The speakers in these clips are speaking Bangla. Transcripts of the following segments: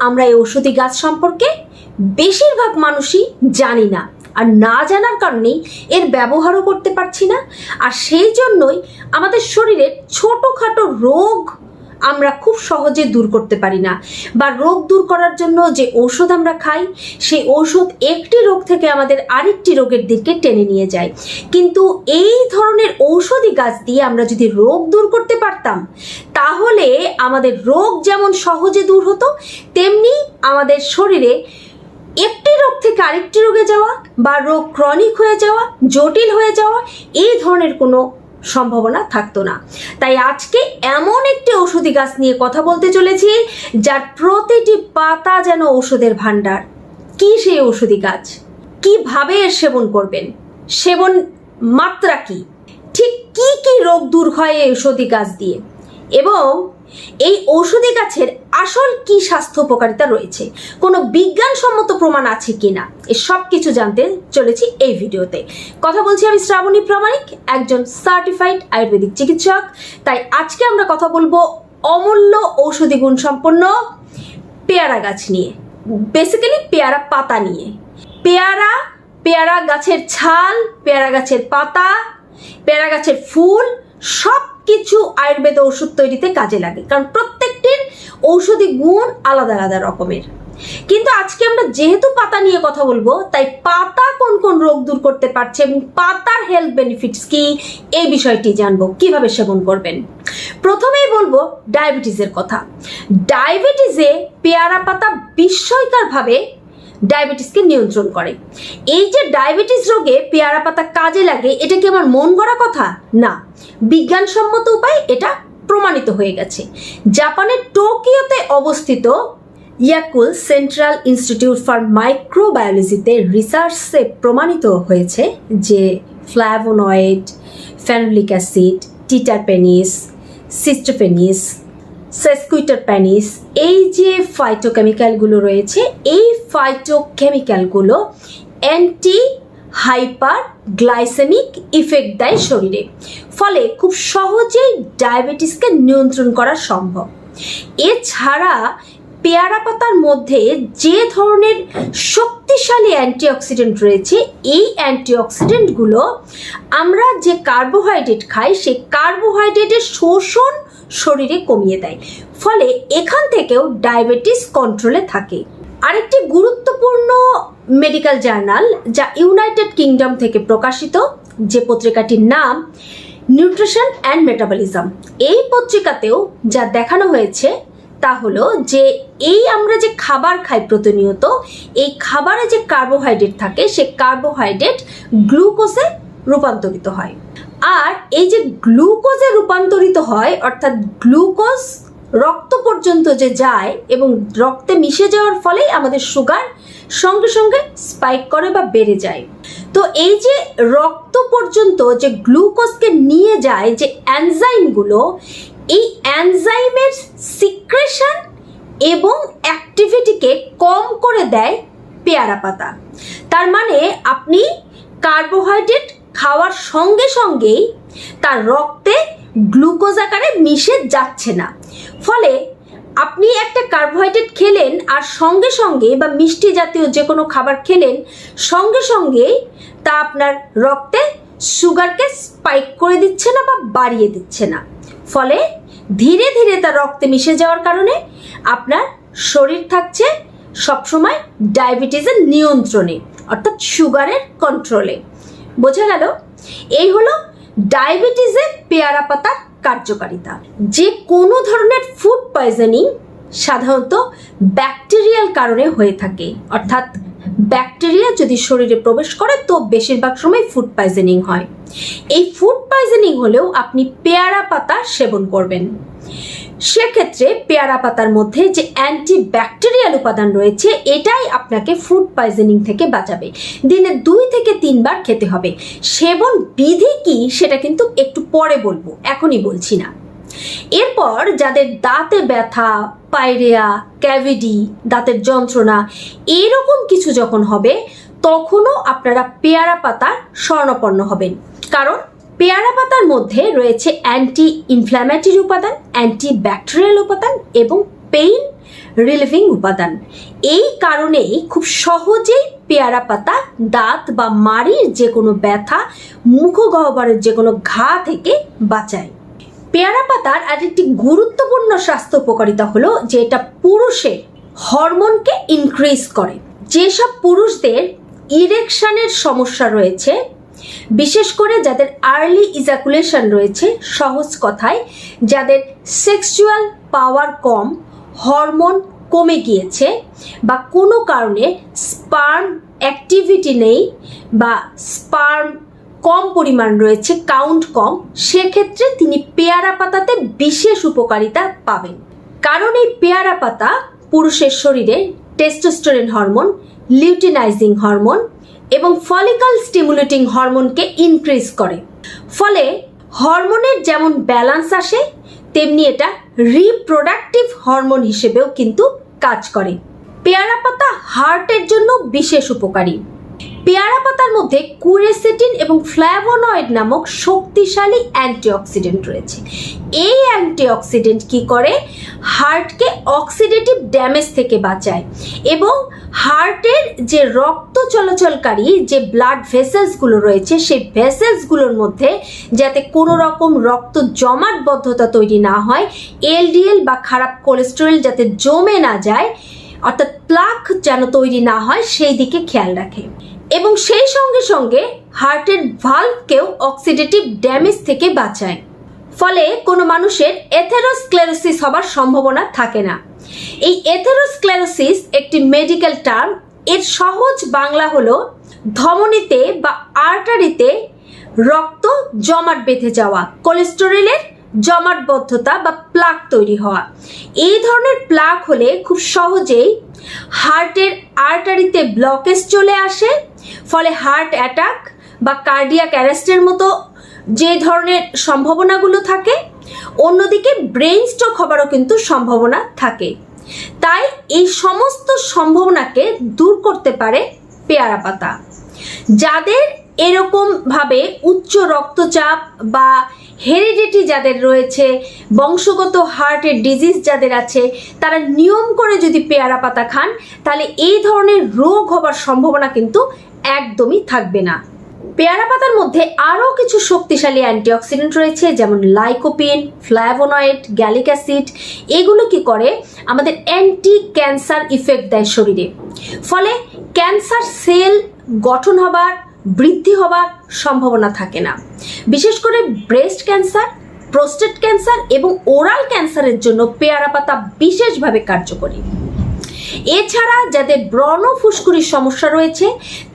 আমরা এই ঔষধি গাছ সম্পর্কে বেশিরভাগ মানুষই জানি না, আর না জানার কারণেই এর ব্যবহারও করতে পারছি না। আর সেই জন্যই আমাদের শরীরের ছোটোখাটো রোগ আমরা খুব সহজে দূর করতে পারি না, বা রোগ দূর করার জন্য যে ঔষধ আমরা খাই সেই ঔষধ একটি রোগ থেকে আমাদের আরেকটি রোগের দিকে টেনে নিয়ে যায়। কিন্তু এই ধরনের ঔষধি গাছ দিয়ে আমরা যদি রোগ দূর করতে পারতাম, তাহলে আমাদের রোগ যেমন সহজে দূর হতো, তেমনি আমাদের শরীরে একটি রোগ থেকে আরেকটি রোগে যাওয়া বা রোগ ক্রনিক হয়ে যাওয়া, জটিল হয়ে যাওয়া, এই ধরনের কোনো সম্ভাবনা থাকতো না। তাই আজকে এমন একটি ঔষধি গাছ নিয়ে কথা বলতে চলেছি যার প্রতিটি পাতা যেন ঔষধের ভাণ্ডার। কি সেই ঔষধি গাছ, কিভাবে এর সেবন করবেন, সেবন মাত্রা কি, ঠিক কি কি রোগ দূর হয় এই ঔষধি গাছ দিয়ে, এবং এই ঔষধি গাছের আসল কি স্বাস্থ্য উপকারিতা রয়েছে, কোনো বিজ্ঞানসম্মত প্রমাণ আছে কিনা, এই সব কিছু জানতে চলেছি এই ভিডিওতে। কথা বলছি আমি শ্রাবণী প্রামাণিক, একজন সার্টিফাইড আয়ুর্বেদিক চিকিৎসক। তাই আজকে আমরা কথা বলবো অমূল্য ঔষধি গুণ সম্পন্ন পেয়ারা গাছ নিয়ে, বেসিক্যালি পেয়ারা পাতা নিয়ে। পেয়ারা গাছের ছাল, পেয়ারা গাছের পাতা, পেয়ারা গাছের ফুল, সব কিছু আয়ুর্বেদ ওষুধ তৈরিতে কাজে লাগে, কারণ প্রত্যেকটির ঔষধি গুণ আলাদা আলাদা রকমের। কিন্তু আজকে আমরা যেহেতু পাতা নিয়ে কথা বলবো, তাই পাতা কোন কোন রোগ দূর করতে পারছে এবং পাতার হেলথ বেনিফিটস কি, এই বিষয়টি জানবো, কিভাবে সেবন করবেন। প্রথমেই বলবো ডায়াবেটিসের কথা। ডায়াবেটিসে পেয়ারা পাতা বিস্ময়করভাবে ডায়াবেটিসকে নিয়ন্ত্রণ করে। এই যে ডায়াবেটিস রোগে পেয়ারা পাতা কাজে লাগে, এটা কি আমার মন গড়া কথা না, বিজ্ঞানসম্মত উপায়ে এটা প্রমাণিত হয়ে গেছে। জাপানের টোকিওতে অবস্থিত ইয়াকুল সেন্ট্রাল ইনস্টিটিউট ফর মাইক্রোবায়োলজিতে রিসার্চে প্রমাণিত হয়েছে যে ফ্ল্যাভোনয়েড, ফেনোলিক অ্যাসিড, টিটারপেনিস, সিস্টোফেনিস, সেসকুইটারপ্যানিস, এই যে ফাইটোকেমিক্যালগুলো রয়েছে, এই ফাইটোকেমিক্যালগুলো অ্যান্টি হাইপার গ্লাইসেমিক ইফেক্ট দেয় শরীরে, ফলে খুব সহজেই ডায়াবেটিসকে নিয়ন্ত্রণ করা সম্ভব। এছাড়া পেয়ারা পাতার মধ্যে যে ধরনের শক্তিশালী অ্যান্টিঅক্সিডেন্ট রয়েছে, এই অ্যান্টিঅক্সিডেন্টগুলো আমরা যে কার্বোহাইড্রেট খাই, সেই কার্বোহাইড্রেটের শোষণ শরীরে কমিয়ে দেয়, ফলে এখান থেকেও ডায়াবেটিস কন্ট্রোলে থাকে। আরেকটি গুরুত্বপূর্ণ মেডিকেল জার্নাল, যা ইউনাইটেড কিংডম থেকে প্রকাশিত, যে পত্রিকাটির নাম নিউট্রিশন অ্যান্ড মেটাবলিজম, এই পত্রিকাতেও যা দেখানো হয়েছে তা হলো যে এই আমরা যে খাবার খাই প্রতিনিয়ত, এই খাবারে যে কার্বোহাইড্রেট থাকে, সে কার্বোহাইড্রেট গ্লুকোজে রূপান্তরিত হয়। আর এই যে গ্লুকোজে রূপান্তরিত হয়, অর্থাৎ গ্লুকোজ রক্ত পর্যন্ত যে যায় এবং রক্তে মিশে যাওয়ার ফলেই আমাদের সুগার সঙ্গে সঙ্গে স্পাইক করে বা বেড়ে যায়। তো এই যে রক্ত পর্যন্ত যে গ্লুকোজকে নিয়ে যায় যে এনজাইমগুলো, এই এনজাইমের সিক্রেশন এবং অ্যাক্টিভিটিকে কম করে দেয় পেয়ারা পাতা। তার মানে আপনি কার্বোহাইড্রেট খাওয়ার সঙ্গে সঙ্গেই তার রক্তে গ্লুকোজ আকারে মিশে যাচ্ছে না, ফলে আপনি একটা কার্বোহাইড্রেট খেলেন আর সঙ্গে সঙ্গে, বা মিষ্টি জাতীয় যে কোনো খাবার খেলেন, সঙ্গে সঙ্গে তা আপনার রক্তে সুগারকে স্পাইক করে দিচ্ছে না বা বাড়িয়ে দিচ্ছে না, ফলে ধীরে ধীরে তার রক্তে মিশে যাওয়ার কারণে আপনার শরীর থাকছে সবসময় ডায়াবেটিসের নিয়ন্ত্রণে, অর্থাৎ সুগারের কন্ট্রোলে। বোঝা গেল? এই হলো ডায়াবেটিসে পেয়ারা পাতার কার্যকারিতা। যে কোনো ধরনের ফুড পয়জনিং সাধারণত ব্যাকটেরিয়াল কারণে হয়ে থাকে, অর্থাৎ ব্যাকটেরিয়া যদি শরীরে প্রবেশ করে তো বেশিরভাগ সময় ফুড পয়জনিং হয়। এই ফুড পয়জনিং হলেও আপনি পেয়ারা পাতা সেবন করবেন। সেক্ষেত্রে পেয়ারা পাতার মধ্যে যে অ্যান্টিব্যাকটেরিয়াল উপাদান রয়েছে, এটাই আপনাকে ফুড পয়জনিং থেকে বাঁচাবে। দিনে 2 থেকে 3 বার খেতে হবে। সেবন বিধি কি সেটা কিন্তু একটু পরে বলবো, এখনই বলছি না। এরপর যাদের দাঁতে ব্যথা, পায়রিয়া, ক্যাভিটি, দাঁতের যন্ত্রণা, এরকম কিছু যখন হবে, তখনও আপনারা পেয়ারা পাতার শরণাপন্ন হবেন, কারণ পেয়ারা পাতার মধ্যে রয়েছে অ্যান্টি ইনফ্ল্যামেটরি উপাদান, অ্যান্টি ব্যাকটেরিয়াল উপাদান এবং পেইন রিলিভিং উপাদান। এই কারণেই খুব সহজেই পেয়ারা পাতা দাঁত বা মাড়ির যে কোনো ব্যথা, মুখগহ্বরের যে কোনো ঘা থেকে বাঁচায়। পেয়ারা পাতার আরেকটি গুরুত্বপূর্ণ স্বাস্থ্য উপকারিতা হলো যে এটা পুরুষের হরমোনকে ইনক্রিজ করে। যেসব পুরুষদের ইরেকশনের সমস্যা রয়েছে, বিশেষ করে যাদের আর্লি ইজাকুলেশন রয়েছে, সহজ কথায় যাদের সেক্সুয়াল পাওয়ার কম, হরমোন কমে গিয়েছে বা কোনো কারণে স্পার্ম অ্যাক্টিভিটি নেই বা স্পার্ম কম পরিমাণ রয়েছে, কাউন্ট কম, সেক্ষেত্রে তিনি পেয়ারা পাতাতে বিশেষ উপকারিতা পাবেন। কারণ এই পেয়ারা পাতা পুরুষের শরীরে টেস্টোস্টেরন হরমোন, লিউটিনাইজিং হরমোন এবং ফলিকল স্টিমুলেটিং হরমোনকে ইনক্রিজ করে। ফলে হরমোনের যেমন ব্যালেন্স আসে, তেমনি এটা রিপ্রোডাক্টিভ হরমোন হিসেবেও কিন্তু কাজ করে। পেয়ারা পাতা হার্টের জন্য বিশেষ উপকারী। পেয়ারা পাতার মধ্যে কুরেসেটিন এবং ফ্ল্যাভোনয়েড নামক শক্তিশালী অ্যান্টিঅক্সিডেন্ট রয়েছে। এই অ্যান্টিঅক্সিডেন্ট কি করে? হার্টকে অক্সিডেটিভ ড্যামেজ থেকে বাঁচায় এবং হার্টের যে রক্ত চলাচলকারী যে ব্লাড ভেসেলসগুলো রয়েছে, সেই ভেসেলসগুলোর মধ্যে যাতে কোনো রকম রক্ত জমাটবদ্ধতা তৈরি না হয়, এলডিএল বা খারাপ কোলেস্টেরল যাতে জমে না যায়, অর্থাৎ প্লাক যেন তৈরি না হয়, সেই দিকে খেয়াল রাখে এবং সেই সঙ্গে সঙ্গে হার্টের ভালভকেও অক্সিডেটিভ ড্যামেজ থেকে বাঁচায়। ফলে কোনো মানুষের এথেরোস্ক্লেরোসিস হবার সম্ভাবনা থাকে না। এই এথেরোস্ক্লেরোসিস একটি মেডিকেল টার্ম। এর সহজ বাংলা হলো ধমনীতে বা আর্টারিতে রক্ত জমাট বেঁধে যাওয়া, কোলেস্টেরলের জমাটবদ্ধতা বা প্লাক তৈরি হওয়া। এই ধরনের প্লাক হলে খুব সহজেই হার্টের আর্টারিতে ব্লকেজ চলে আসে, ফলে হার্ট অ্যাটাক বা কার্ডিয়াক অ্যারেস্টের মতো যে ধরনের সম্ভাবনাগুলো থাকে, অন্যদিকে ব্রেন স্ট্রোক হবারও কিন্তু সম্ভাবনা থাকে। তাই এই সমস্ত সম্ভাবনাকে দূর করতে পারে পেয়ারা পাতা। যাদের এরকম ভাবে উচ্চ রক্তচাপ বা হেরিডিটি যাদের রয়েছে, বংশগত হার্টের ডিজিজ যাদের আছে, তারা নিয়ম করে যদি পেয়ারা পাতা খান, তাহলে এই ধরনের রোগ হবার সম্ভাবনা কিন্তু একদমই থাকবে না। পেয়ারা পাতার মধ্যে আরও কিছু শক্তিশালী অ্যান্টিঅক্সিডেন্ট রয়েছে, যেমন লাইকোপিন, ফ্ল্যাভোনয়েড, গ্যালিক অ্যাসিড। এগুলো কি করে? আমাদের অ্যান্টি ক্যান্সার ইফেক্ট দেয় শরীরে। ফলে ক্যান্সার সেল গঠন হবার, বৃদ্ধি হবার সম্ভাবনা থাকে না। বিশেষ করে ব্রেস্ট ক্যান্সার, প্রোস্টেট ক্যান্সার এবং ওরাল ক্যান্সারের জন্য পেয়ারা পাতা বিশেষভাবে কার্যকরী। এছাড়া যাদের ব্রণ ফুসকুড়ির সমস্যা রয়েছে,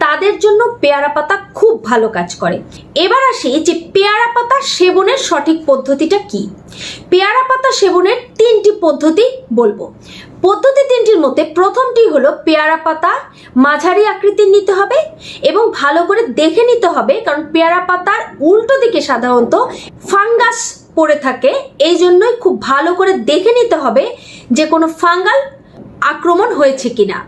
তাদের জন্য পেয়ারা পাতা খুব ভালো কাজ করে। এবার আসি যে পেয়ারা পাতা সেবনের সঠিক পদ্ধতিটা কি। পেয়ারা পাতা সেবনের 3টি পদ্ধতি বলবো। পদ্ধতি 3টির মধ্যে প্রথমটি হলো পেয়ারা পাতা মাঝারি আকৃতির নিতে হবে এবং ভালো করে দেখে নিতে হবে, কারণ পেয়ারা পাতার উল্টো দিকে সাধারণত ফাঙ্গাস পড়ে থাকে। এই জন্যই খুব ভালো করে দেখে নিতে হবে যে কোনো ফাঙ্গাল আক্রমণ হয়েছে কিনা।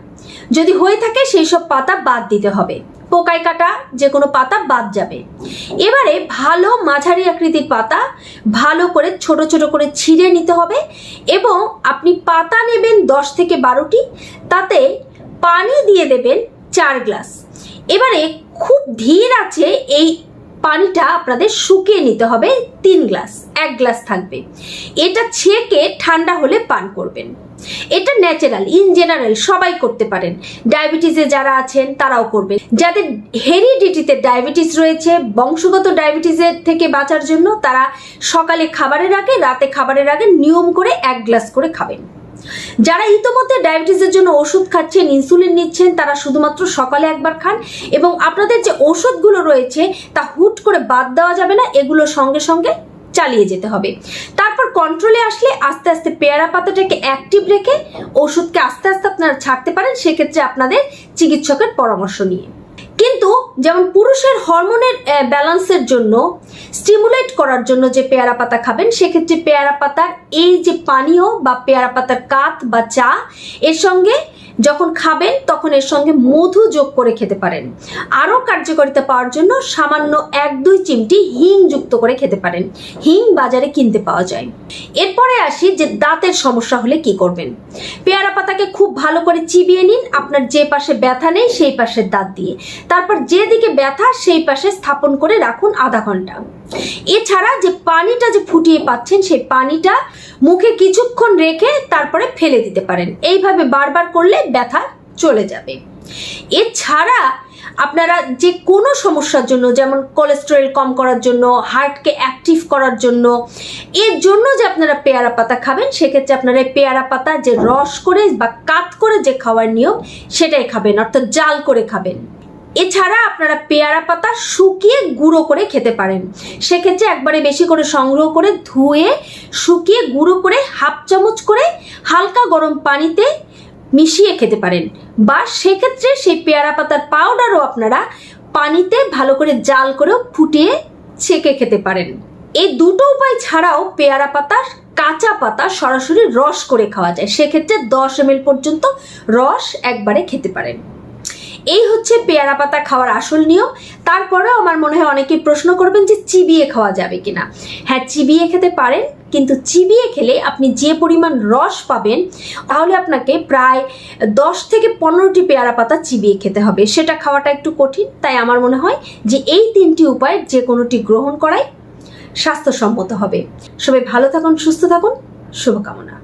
যদি হয়ে থাকে সেই সব পাতা বাদ দিতে হবে, পোকায় কাটা যে কোনো পাতা বাদ যাবে। এবারে ভালো মাঝারি আকৃতির পাতা ভালো করে ছোট ছোট করে ছিঁড়ে নিতে হবে এবং আপনি পাতা নেবেন 10 থেকে 12টি, তাতে পানি দিয়ে দেবেন 4 গ্লাস। এবারে খুব ধীর আছে এই পানিটা আপনাদের শুকিয়ে নিতে হবে 3 গ্লাস, 1 গ্লাস থাকবে। এটা ছেঁকে ঠান্ডা হলে পান করবেন। এটা ন্যাচারাল, ইন জেনারেল সবাই করতে পারেন। ডায়াবেটিসে যারা আছেন তারাও করবেন। যাদের হেরিডিটিতে ডায়াবেটিস রয়েছে, বংশগত ডায়াবেটিসের থেকে বাঁচার জন্য তারা সকালে খাবারের আগে, রাতে খাবারের আগে নিয়ম করে 1 গ্লাস করে খাবেন। যারা ইতোমধ্যে ডায়াবেটিসের জন্য ওষুধ খাচ্ছেন, ইনসুলিন নিচ্ছেন, তারা শুধুমাত্র সকালে একবার খান এবং আপনাদের যে ওষুধগুলো রয়েছে তা হুট করে বাদ দেওয়া যাবে না, এগুলো সঙ্গে সঙ্গে চালিয়ে যেতে হবে। তারপর কন্ট্রোলে আসলে আস্তে আস্তে পেয়ারা পাতাটাকে অ্যাক্টিভ রেখে ওষুধকে আস্তে আস্তে আপনারা ছাড়তে পারেন, সেক্ষেত্রে আপনাদের চিকিৎসকের পরামর্শ নিয়ে। কিন্তু যেমন পুরুষের হরমোনের ব্যালেন্সের জন্য, স্টিমুলেট করার জন্য যে পেয়ারা পাতা খাবেন, সেক্ষেত্রে পেয়ারা পাতার এই যে পানীয় বা পেয়ারা পাতার কাত বা চা, এর সঙ্গে যখন খাবেন তখন এর সঙ্গে মধু যোগ করে খেতে পারেন। আরও কার্যকারিতা পাওয়ার জন্য সামান্য 1-2 চিমটি হিং যুক্ত করে খেতে পারেন। হিং বাজারে কিনতে পাওয়া যায়। এরপরে আসি যে দাঁতের সমস্যা হলে কি করবেন। পেয়ারা পাতাকে খুব ভালো করে চিবিয়ে নিন আপনার যে পাশে ব্যথা নেই সেই পাশের দাঁত দিয়ে, তারপর যেদিকে ব্যথা সেই পাশে স্থাপন করে রাখুন আধা ঘন্টা। এছাড়া যে পানিটা যে ফুটিয়ে পাচ্ছেন সেই পানিটা মুখে কিছুক্ষণ রেখে তারপরে ফেলে দিতে পারেন। এইভাবে বারবার করলে ব্যথা চলে যাবে। এছাড়া আপনারা যে কোনো সমস্যার জন্য, যেমন কোলেস্টেরল কম করার জন্য, হার্টকে অ্যাক্টিভ করার জন্য, এর জন্য যে আপনারা পেয়ারা পাতা খাবেন, সেক্ষেত্রে আপনারা পেয়ারা পাতা যে রস করে বা কাত করে যে খাওয়ার নিয়ম সেটাই খাবেন, অর্থাৎ জাল করে খাবেন। এছাড়া আপনারা পেয়ারা পাতা শুকিয়ে গুঁড়ো করে খেতে পারেন। সেক্ষেত্রে একবারে বেশি করে সংগ্রহ করে ধুয়ে শুকিয়ে গুঁড়ো করে 1/2 চামচ করে হালকা গরম পানিতে মিশিয়ে খেতে পারেন, বা সেক্ষেত্রে সেই পেয়ারা পাতার পাউডারও আপনারা পানিতে ভালো করে জাল করেও ফুটিয়ে ছেঁকে খেতে পারেন। এই দুটো উপায় ছাড়াও পেয়ারা পাতার কাঁচা পাতা সরাসরি রস করে খাওয়া যায়। সেক্ষেত্রে 10 ml পর্যন্ত রস একবারে খেতে পারেন। এই হচ্ছে পেয়ারা পাতা খাওয়ার আসল নিয়ম। তারপরেও আমার মনে হয় অনেকেই প্রশ্ন করবেন যে চিবিয়ে খাওয়া যাবে কিনা। হ্যাঁ, চিবিয়ে খেতে পারেন, কিন্তু চিবিয়ে খেলে আপনি যে পরিমাণ রস পাবেন তাহলে আপনাকে প্রায় 10 থেকে 15টি পেয়ারা পাতা চিবিয়ে খেতে হবে। সেটা খাওয়াটা একটু কঠিন। তাই আমার মনে হয় যে এই 3টি উপায় যে কোনোটি গ্রহণ করাই স্বাস্থ্যসম্মত হবে। সবাই ভালো থাকুন, সুস্থ থাকুন, শুভকামনা।